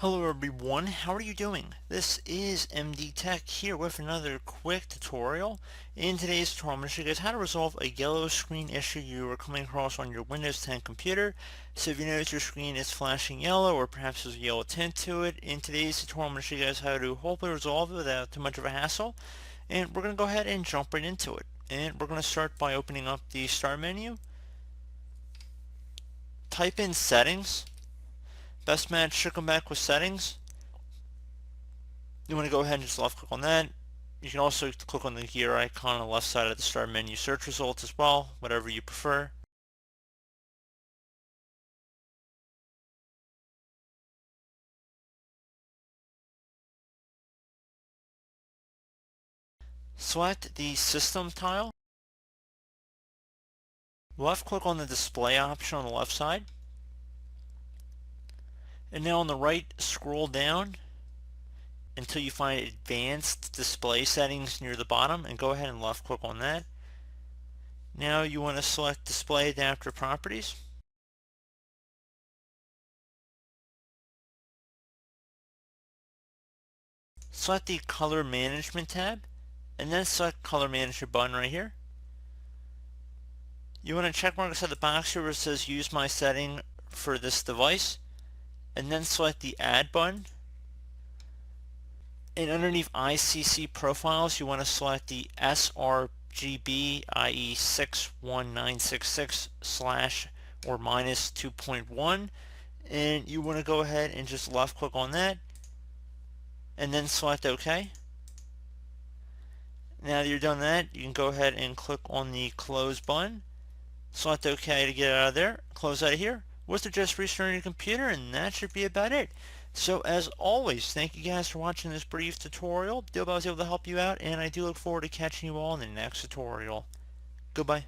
Hello everyone, how are you doing? This is MD Tech here with another quick tutorial. In today's tutorial, I'm going to show you guys how to resolve a yellow screen issue you are coming across on your Windows 10 computer. So if you notice your screen is flashing yellow or perhaps there's a yellow tint to it, in today's tutorial I'm going to show you guys how to hopefully resolve it without too much of a hassle. And we're going to go ahead and jump right into it. And we're going to start by opening up the Start menu. Type in Settings. Best match should come back with Settings. You want to go ahead and just left click on that. You can also click on the gear icon on the left side of the Start menu search results as well, whatever you prefer. Select the System tile. Left click on the Display option on the left side. And now on the right, scroll down until you find Advanced Display Settings near the bottom and go ahead and left click on that. Now you want to select Display Adapter Properties. Select the Color Management tab and then select Color Management button right here. You want to check mark inside the box here where it says use my setting for this device and then select the add button, and underneath ICC profiles you want to select the sRGB, i.e. 61966 slash or minus 2.1, and you want to go ahead and just left click on that and then select OK. Now that you're done that, you can go ahead and click on the close button, select OK to get out of there, close out of here. Was to just restart your computer, and that should be about it. So as always, thank you guys for watching this brief tutorial. I hope I was able to help you out, and I do look forward to catching you all in the next tutorial. Goodbye.